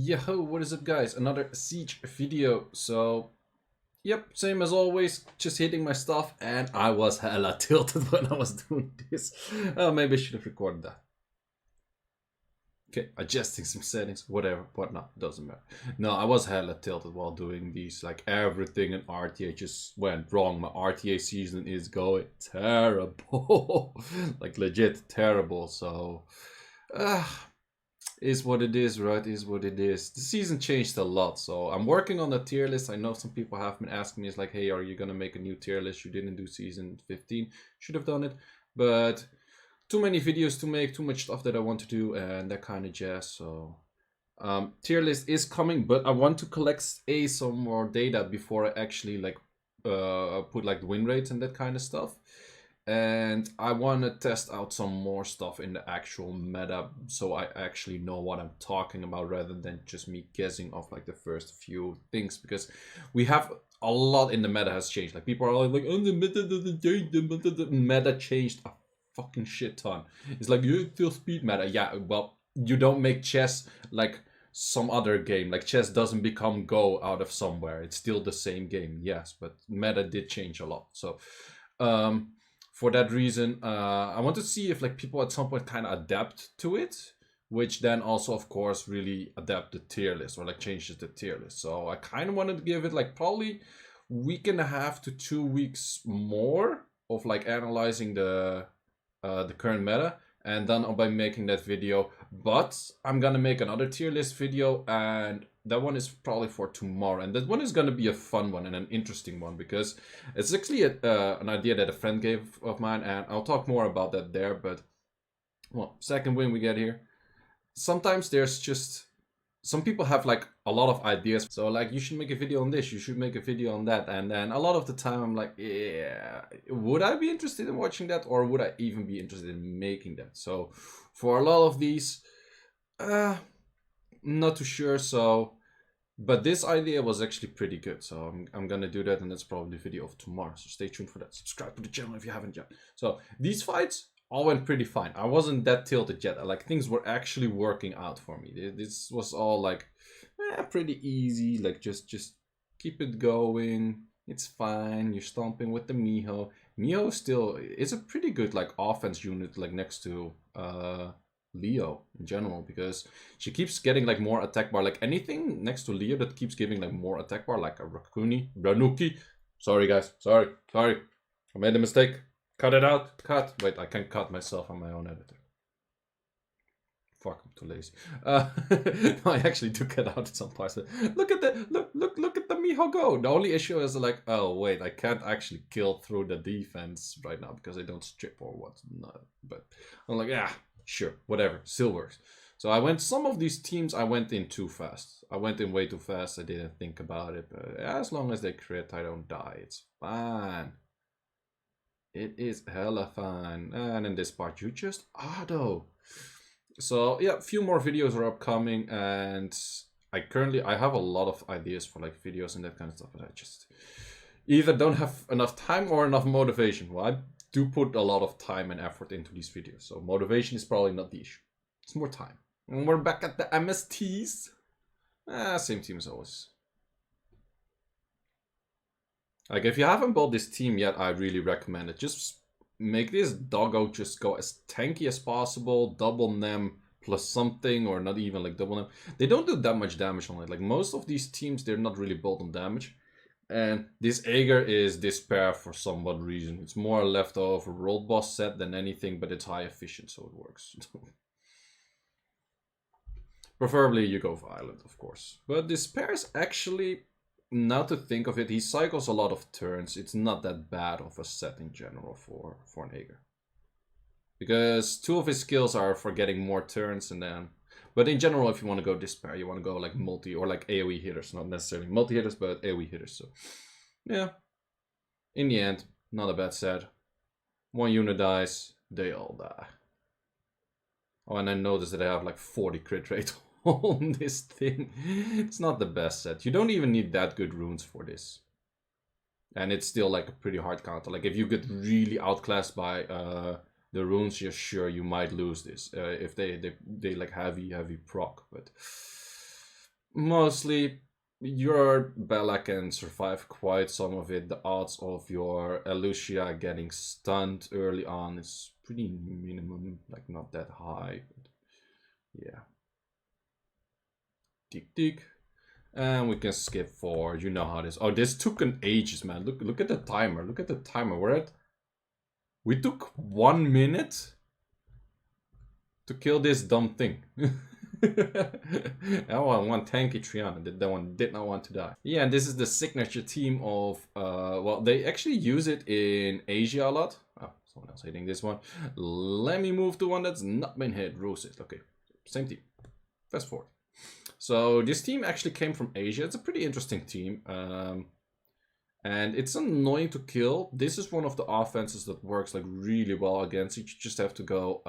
Yo, what is up guys? Another Siege video. So, yep, same as always, just hitting my stuff and I was hella tilted when I was doing this. Maybe I should have recorded that. Okay, adjusting some settings, whatever, whatnot, doesn't matter. No, I was hella tilted while doing these, like everything in RTA just went wrong. My RTA season is going terrible, like legit terrible, so... is what it is, right? Is what it is. The season changed a lot, so I'm working on the tier list. I know some people have been asking me, it's like, hey, are you gonna make a new tier list? You didn't do season 15. Should have done it, but too many videos to make, too much stuff that I want to do, and that kind of jazz. So tier list is coming, but I want to collect some more data before I actually like put like the win rates and that kind of stuff. And I want to test out some more stuff in the actual meta, so I actually know what I'm talking about rather than just me guessing off like the first few things, because we have a lot in the meta has changed. Like people are like, oh, the meta doesn't change, the meta changed a fucking shit ton. It's like, you still speed meta. Yeah, well, you don't make chess like some other game. Like chess doesn't become Go out of somewhere. It's still the same game, yes, but meta did change a lot. So for that reason, I want to see if like people at some point kind of adapt to it, which then also of course really adapt the tier list or like changes the tier list. So I kind of wanted to give it like probably week and a half to 2 weeks more of like analyzing the current meta, and done by making that video. But I'm gonna make another tier list video, and that one is probably for tomorrow, and that one is gonna be a fun one and an interesting one, because it's actually an idea that a friend gave of mine, and I'll talk more about that there. But well, second win we get here. Sometimes there's just some people have like a lot of ideas, so like, you should make a video on this, you should make a video on that, and then a lot of the time I'm like, yeah, would I be interested in watching that, or would I even be interested in making that? So for a lot of these, not too sure. So but this idea was actually pretty good, so I'm gonna do that, and that's probably the video of tomorrow, so stay tuned for that. Subscribe to the channel if you haven't yet. So these fights all went pretty fine. I wasn't that tilted yet. Like, things were actually working out for me. This was all like pretty easy. Like, just keep it going. It's fine. You're stomping with the Miho. Miho still is a pretty good like offense unit, like next to Leo in general, because she keeps getting like more attack bar. Like anything next to Leo that keeps giving like more attack bar, like a Ranuki. Sorry guys, sorry. I made a mistake. Cut it out. Cut. Wait, I can cut myself on my own editor. Fuck, I'm too lazy. No, I actually took it out at some parts. Look at the look at the Miho go. The only issue is like, oh wait, I can't actually kill through the defense right now because I don't strip or whatnot. But I'm like, yeah, sure, whatever, still works. So I went, some of these teams I went in too fast. I went in way too fast. I didn't think about it. But as long as they crit, I don't die. It's fine. It is hella fun. And in this part, you just auto. So yeah, a few more videos are upcoming, and I have a lot of ideas for like videos and that kind of stuff, but I just either don't have enough time or enough motivation. Well, I do put a lot of time and effort into these videos, so motivation is probably not the issue. It's more time. And we're back at the MSTs. Same team as always. Like, if you haven't bought this team yet, I really recommend it. Just make this doggo just go as tanky as possible, double nem plus something, or not even like double nem. They don't do that much damage on it. Like, most of these teams, they're not really built on damage. And this Aegir is despair for some odd reason. It's more a leftover world boss set than anything, but it's high efficient, so it works. Preferably you go violent, of course. But despair is actually, now to think of it, he cycles a lot of turns. It's not that bad of a set in general for an Aegir. Because 2 of his skills are for getting more turns, and then... But in general, if you want to go despair, you want to go like multi or like AoE hitters. Not necessarily multi hitters, but AoE hitters. So yeah, in the end, not a bad set. 1 unit dies, they all die. Oh, and I noticed that I have like 40 crit rate on this thing. It's not the best set. You don't even need that good runes for this. And it's still like a pretty hard counter. Like, if you get really outclassed by the runes, you're sure you might lose this if they like heavy proc. But Mostly, your Bella can survive quite some of it. The odds of your Lucia getting stunned early on is pretty minimum, like not that high. But yeah. Tick tick. And we can skip forward. You know how this. Oh, this took an ages, man. Look at the timer. Look at the timer. We took 1 minute to kill this dumb thing. That one tanky Triana. That one did not want to die. Yeah, and this is the signature team of well, they actually use it in Asia a lot. Oh, someone else hitting this one. Let me move to one that's not been hit. Roses. Okay. Same team. Fast forward. So this team actually came from Asia. It's a pretty interesting team. And it's annoying to kill. This is one of the offenses that works like really well against it. You just have to go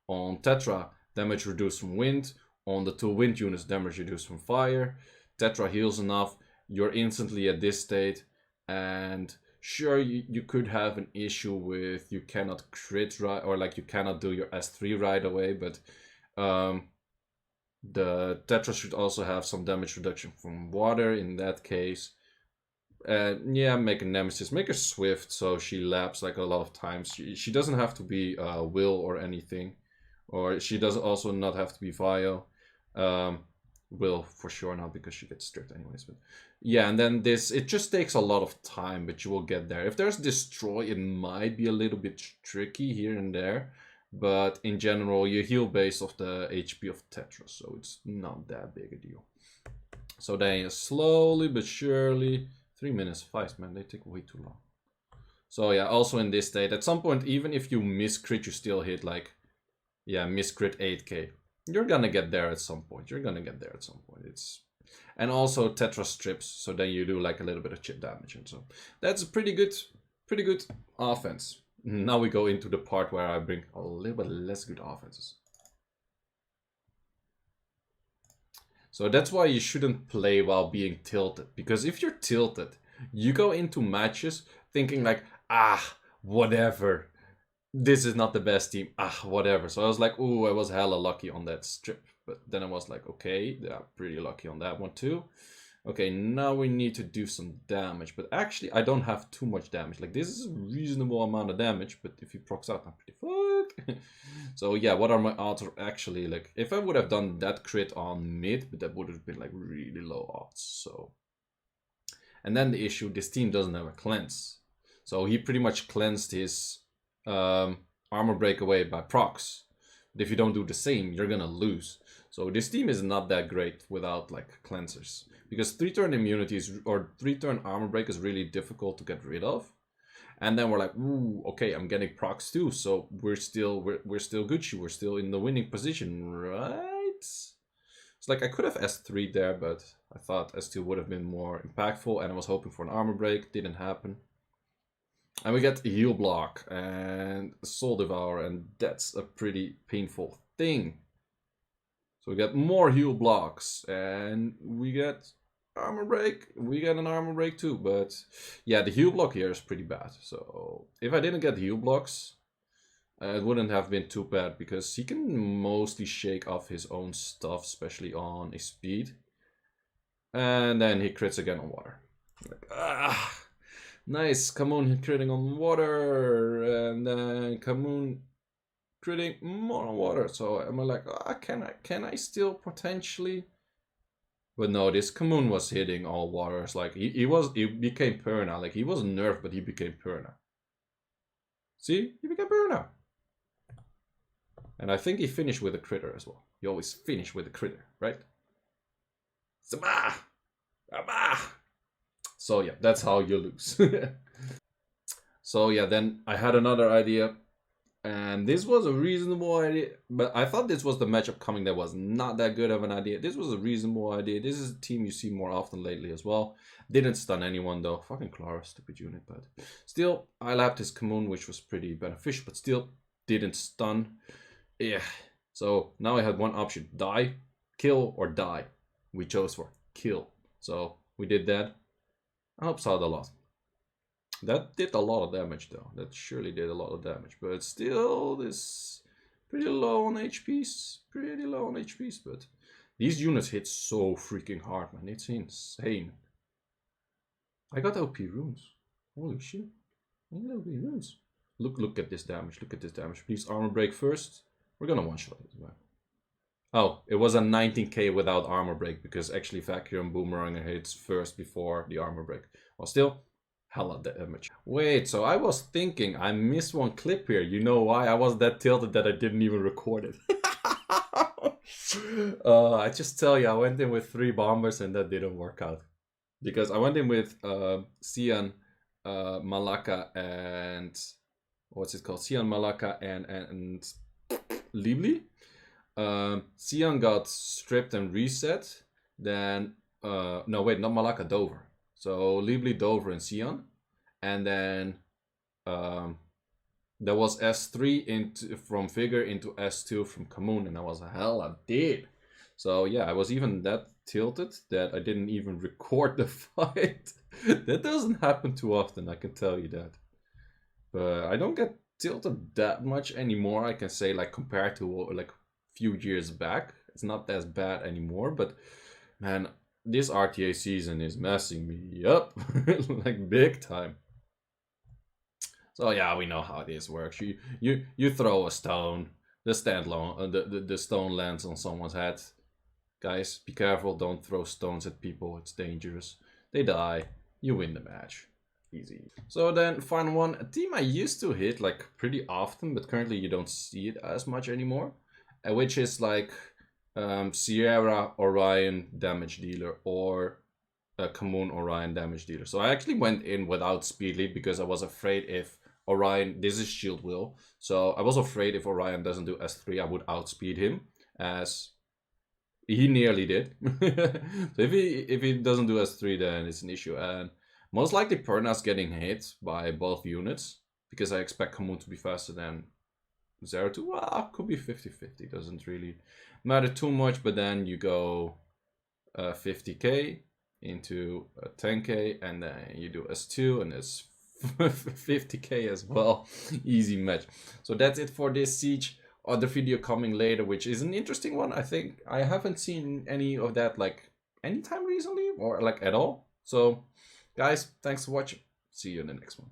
on Tetra, damage reduced from wind. On the two wind units, damage reduced from fire. Tetra heals enough. You're instantly at this state. And sure, you could have an issue with you cannot crit right, or like you cannot do your S3 right away, but the Tetra should also have some damage reduction from water in that case. Yeah, make a Nemesis. Make her swift so she laps like a lot of times. She doesn't have to be Will or anything. Or she does also not have to be Vio. Will for sure not because she gets stripped anyways. But yeah, and then this, it just takes a lot of time, but you will get there. If there's Destroy, it might be a little bit tricky here and there. But in general, you heal based off the HP of Tetra, so it's not that big a deal. So then you slowly but surely, 3 minutes, 5 man, they take way too long. So yeah, also in this state, at some point, even if you miss crit, you still hit like, yeah, miss crit 8k. You're gonna get there at some point. And also Tetra strips, so then you do like a little bit of chip damage and so. That's a pretty good offense. Now we go into the part where I bring a little bit less good offenses. So that's why you shouldn't play while being tilted. Because if you're tilted, you go into matches thinking like, whatever. This is not the best team. Whatever. So I was like, ooh, I was hella lucky on that strip. But then I was like, okay, yeah, pretty lucky on that one too. Okay, now we need to do some damage. But actually, I don't have too much damage. Like, this is a reasonable amount of damage. But if he procs out, I'm pretty fucked. So, yeah, what are my odds? Actually, like, if I would have done that crit on mid, but that would have been, like, really low odds. So, and then the issue, this team doesn't have a cleanse. So, he pretty much cleansed his armor breakaway by procs. But if you don't do the same, you're gonna lose. So this team is not that great without like cleansers. Because 3-turn immunities or 3-turn armor break is really difficult to get rid of. And then we're like, ooh, okay, I'm getting procs too, so we're still Gucci, we're still in the winning position, right? It's like I could have S3 there, but I thought S2 would have been more impactful, and I was hoping for an armor break, didn't happen. And we get heal block and soul devour, and that's a pretty painful thing. So we get more heal blocks, and we get armor break. We get an armor break too, but yeah, the heal block here is pretty bad. So if I didn't get heal blocks, it wouldn't have been too bad because he can mostly shake off his own stuff, especially on his speed. And then he crits again on water. Like, nice, Kamoon critting on water, and then Kamoon critting more on water. So I'm like, can I still potentially? But no, this Kamoon was hitting all waters. Like he became Perna. Like he wasn't nerfed, but he became Perna. See, he became Perna. And I think he finished with a critter as well. You always finish with a critter, right? Sabah! Abah! So yeah, that's how you lose. So yeah, then I had another idea. And this was a reasonable idea, but I thought this was the matchup coming that was not that good of an idea. This was a reasonable idea. This is a team you see more often lately as well. Didn't stun anyone though. Fucking Clara, stupid unit, but still, I lapped his Kamoon, which was pretty beneficial, but still didn't stun. Yeah. So now I had one option: die, kill, or die. We chose for kill. So we did that. I helps out a lot. That did a lot of damage though. That surely did a lot of damage. But still, this pretty low on HPs. Pretty low on HPs, but These units hit so freaking hard, man. It's insane. I got OP runes. Holy shit. I got OP runes. Look at this damage. Look at this damage. Please armor break first. We're gonna one-shot it as well. Oh, it was a 19k without armor break because actually Vacuum Boomeranger hits first before the armor break. Well, still, hella damage. Wait, so I was thinking I missed one clip here. You know why? I was that tilted that I didn't even record it. I just tell you, I went in with 3 bombers and that didn't work out. Because I went in with Xian, Malaka, and what's it called? Xian, Malaka, and Libli. Xian got stripped and reset. Then no, wait, not Malaka, Dover. So Libli, Dover, and Xian, and then there was S3 into from Figure into S2 from Kamoon, and I was hella dead. So yeah, I was even that tilted that I didn't even record the fight. That doesn't happen too often, I can tell you that. But I don't get tilted that much anymore. I can say, like, compared to like a few years back, it's not as bad anymore. But man, this RTA season is messing me up like big time. So yeah, we know how this works. You throw a stone, the the stone lands on someone's head. Guys, be careful, don't throw stones at people, it's dangerous. They die, you win the match. Easy. So then, final one, a team I used to hit like pretty often, but currently you don't see it as much anymore. Which is like Sierra Orion damage dealer or Kamoon Orion damage dealer. So I actually went in without speed lead because I was afraid if Orion, this is shield will, so I was afraid if Orion doesn't do S3, I would outspeed him, as he nearly did. So if he doesn't do S3, then it's an issue. And most likely Perna's getting hit by both units, because I expect Kamoon to be faster than 0-2. Well, could be 50-50, doesn't really matter too much. But then you go 50k into 10k, and then you do S2, and it's 50k as well. Easy match. So that's it for this siege. Other video coming later, which is an interesting one. I think I haven't seen any of that like anytime recently, or like at all. So guys, thanks for watching. See you in the next one.